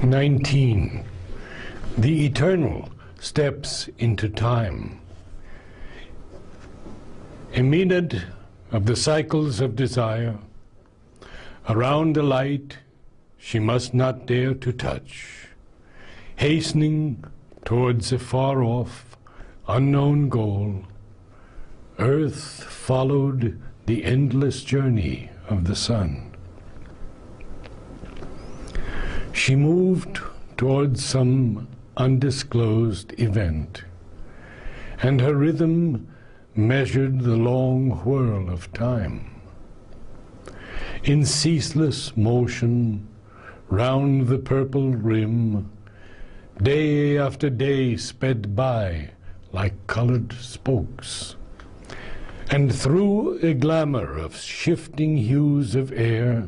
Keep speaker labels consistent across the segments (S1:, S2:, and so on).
S1: 19. The eternal steps into time. A minute of the cycles of desire. Around the light she must not dare to touch, hastening towards a far-off, unknown goal. Earth followed the endless journey of the sun. She moved towards some undisclosed event, and her rhythm measured the long whirl of time. In ceaseless motion round the purple rim, day after day sped by like colored spokes, and through a glamour of shifting hues of air,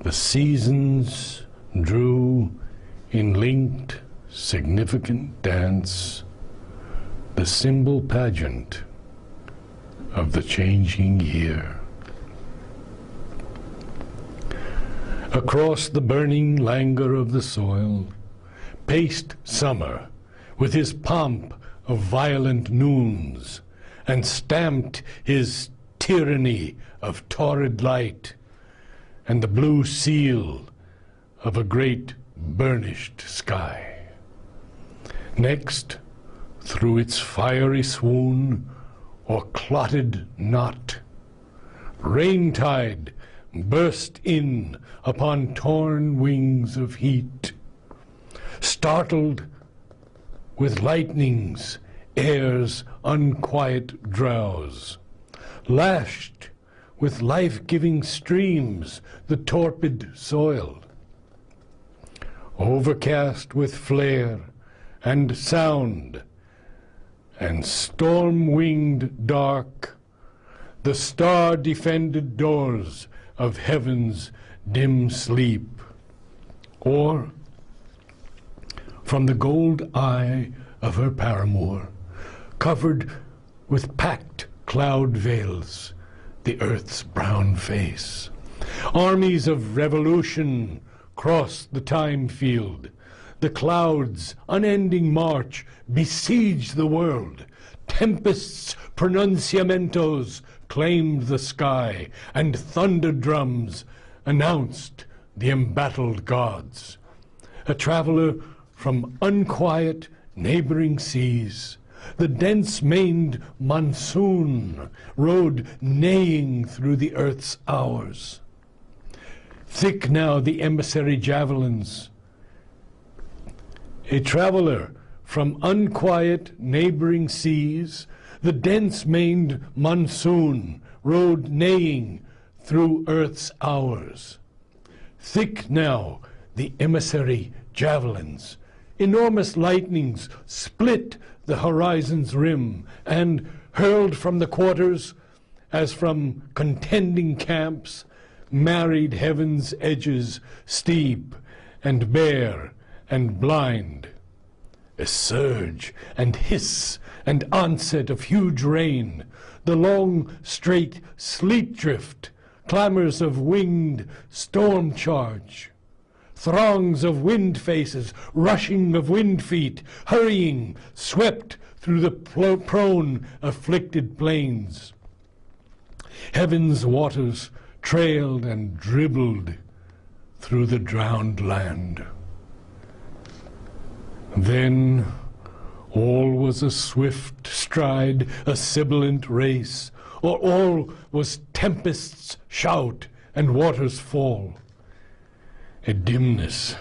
S1: the seasons drew in linked, significant dance the symbol pageant of the changing year. Across the burning languor of the soil paced summer with his pomp of violent noons, and stamped his tyranny of torrid light and the blue seal of a great burnished sky. Next, through its fiery swoon or clotted knot, rain-tide burst in upon torn wings of heat, startled with lightning's air's unquiet drowse, lashed with life-giving streams the torpid soil, overcast with flare and sound, and storm-winged dark, the star-defended doors of heaven's dim sleep. Or, from the gold eye of her paramour, covered with packed cloud veils, the earth's brown face, armies of revolution cross the time field. The clouds' unending march besieged the world. Tempests' pronunciamentos claimed the sky, and thunder drums announced the embattled gods. A traveler from unquiet neighboring seas, the dense-maned monsoon rode neighing through the earth's hours. Thick now the emissary javelins. A traveler from unquiet neighboring seas, the dense-maned monsoon rode neighing through earth's hours. Thick now the emissary javelins. Enormous lightnings split the horizon's rim, and hurled from the quarters, as from contending camps, married heaven's edges steep and bare and blind. A surge and hiss and onset of huge rain, the long, straight sleet drift, clamors of winged storm charge, throngs of wind faces, rushing of wind feet, hurrying, swept through the prone, afflicted plains. Heaven's waters trailed and dribbled through the drowned land. Then all was a swift stride, a sibilant race, or all was tempest's shout and water's fall. A dimness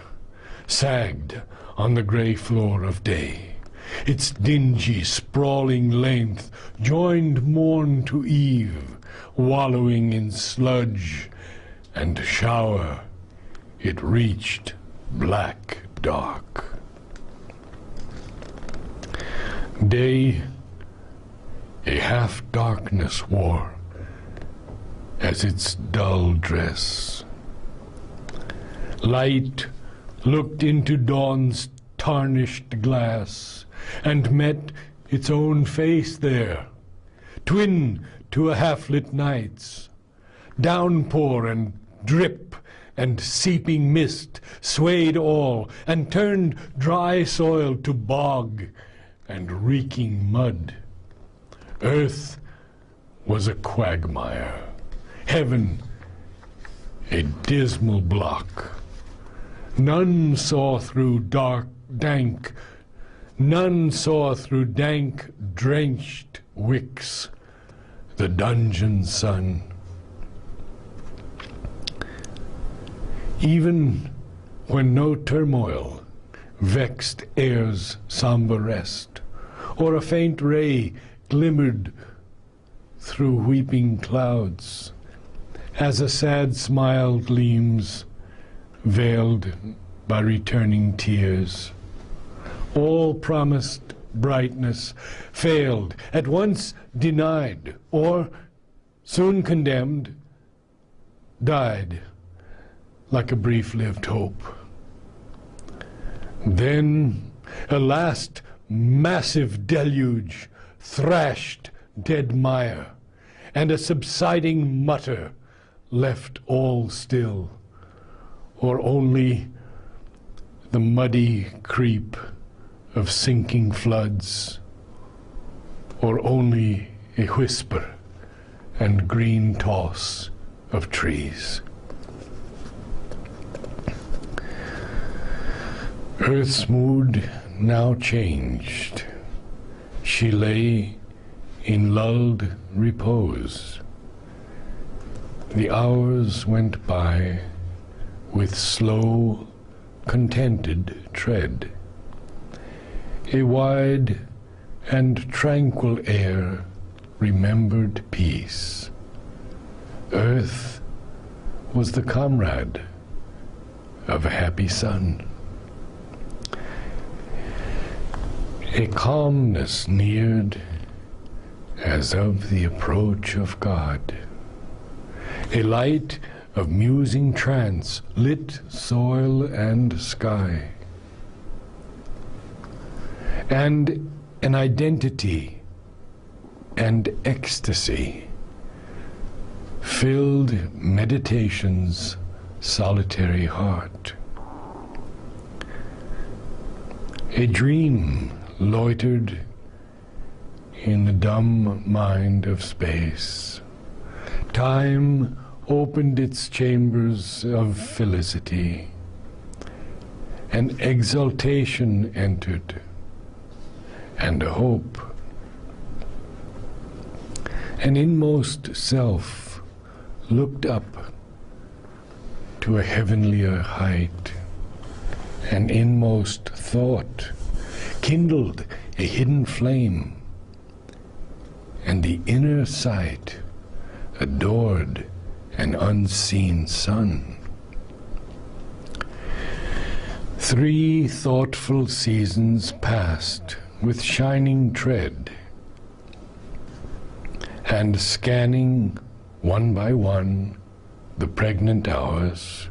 S1: sagged on the gray floor of day. Its dingy, sprawling length joined morn to eve, wallowing in sludge and shower. It reached black dark. Day a half-darkness wore as its dull dress. Light looked into dawn's tarnished glass and met its own face there, twin to a half-lit night's. Downpour and drip and seeping mist swayed all, and turned dry soil to bog and reeking mud. Earth was a quagmire, heaven a dismal block. None saw through dank, drenched wicks the dungeon sun. Even when no turmoil vexed air's somber rest, or a faint ray glimmered through weeping clouds, as a sad smile gleams, veiled by returning tears. All promised brightness failed, at once denied, or, soon condemned, died like a brief-lived hope. Then a last massive deluge thrashed dead mire, and a subsiding mutter left all still, or only the muddy creep of sinking floods, or only a whisper and green toss of trees. Earth's mood now changed. She lay in lulled repose. The hours went by with slow, contented tread. A wide and tranquil air remembered peace. Earth was the comrade of a happy sun. A calmness neared as of the approach of God. A light of musing trance lit soil and sky. And an identity and ecstasy filled meditation's solitary heart. A dream loitered in the dumb mind of space. Time opened its chambers of felicity. An exaltation entered, and a hope. An inmost self looked up to a heavenlier height. An inmost thought kindled a hidden flame, and the inner sight adored an unseen sun. 3 thoughtful seasons passed with shining tread, and scanning one by one the pregnant hours,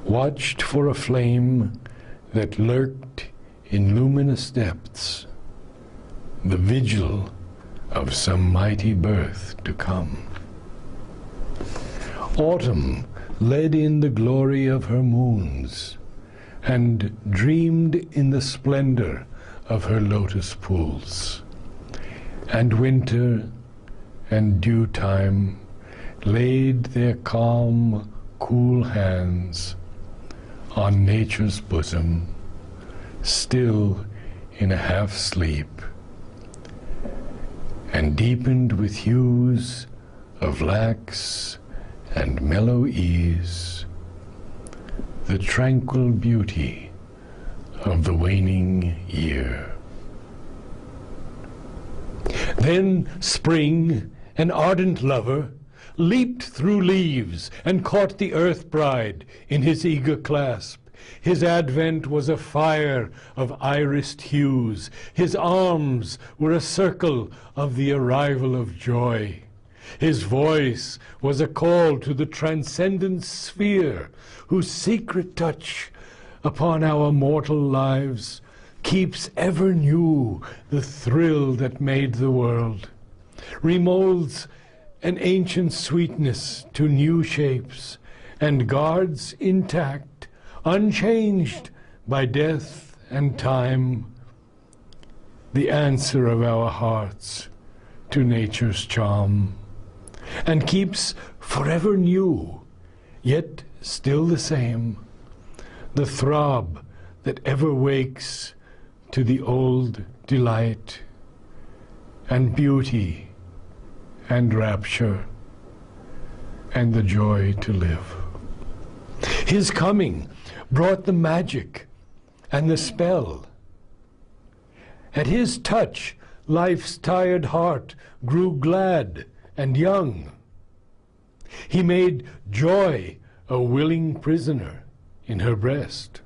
S1: watched for a flame that lurked in luminous depths, the vigil of some mighty birth to come. Autumn led in the glory of her moons, and dreamed in the splendor of her lotus pools. And winter and dew time laid their calm, cool hands on nature's bosom, still in a half-sleep, and deepened with hues of lax and mellow ease the tranquil beauty of the waning year. Then spring, an ardent lover, leaped through leaves and caught the earth bride in his eager clasp. His advent was a fire of irised hues. His arms were a circle of the arrival of joy. His voice was a call to the transcendent sphere, whose secret touch upon our mortal lives keeps ever new the thrill that made the world, remolds an ancient sweetness to new shapes, and guards intact, unchanged by death and time, the answer of our hearts to nature's charm, and keeps forever new, yet still the same, the throb that ever wakes to the old delight and beauty and rapture and the joy to live. His coming brought the magic and the spell. At his touch, life's tired heart grew glad and young. He made joy a willing prisoner in her breast.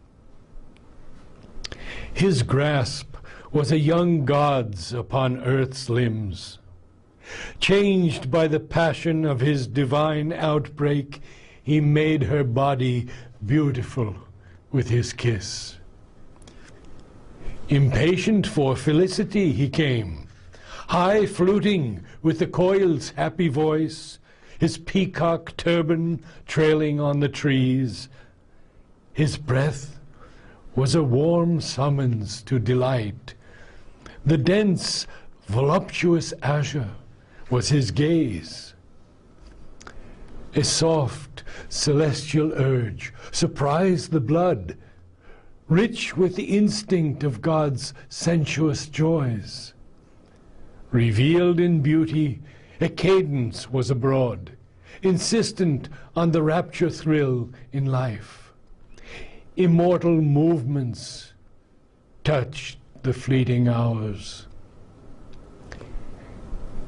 S1: His grasp was a young god's upon earth's limbs. Changed by the passion of his divine outbreak, he made her body beautiful with his kiss. Impatient for felicity he came, high fluting with the coil's happy voice, his peacock turban trailing on the trees. His breath was a warm summons to delight. The dense, voluptuous azure was his gaze. A soft, celestial urge surprised the blood, rich with the instinct of God's sensuous joys. Revealed in beauty, a cadence was abroad, insistent on the rapture thrill in life. Immortal movements touched the fleeting hours.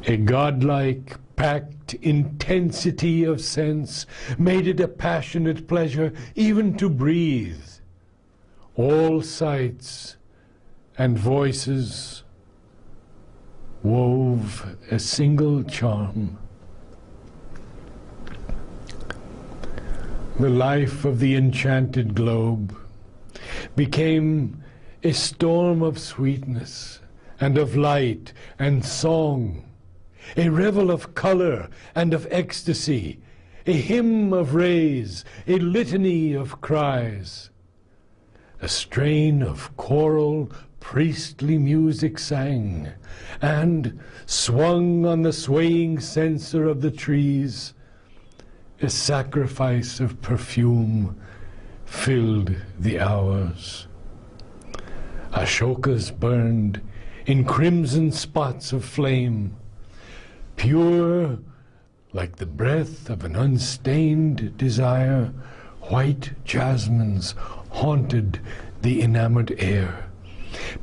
S1: A godlike, packed intensity of sense made it a passionate pleasure even to breathe. All sights and voices wove a single charm. The life of the enchanted globe became a storm of sweetness and of light and song, a revel of color and of ecstasy, a hymn of rays, a litany of cries. A strain of choral, priestly music sang, and, swung on the swaying censer of the trees, a sacrifice of perfume filled the hours. Ashokas burned in crimson spots of flame, pure like the breath of an unstained desire. White jasmines haunted the enamored air.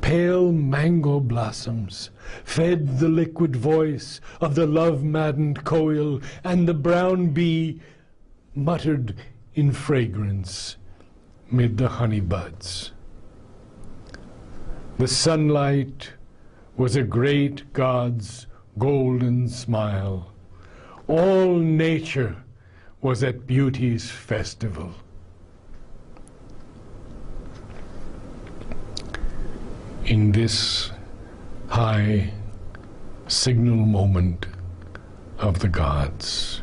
S1: Pale mango blossoms fed the liquid voice of the love-maddened koil, and the brown bee muttered in fragrance mid the honey buds. The sunlight was a great god's golden smile. All nature was at beauty's festival. In this high signal moment of the gods,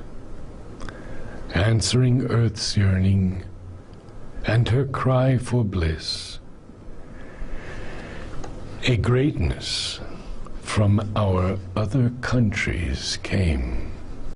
S1: answering earth's yearning and her cry for bliss, a greatness from our other countries came.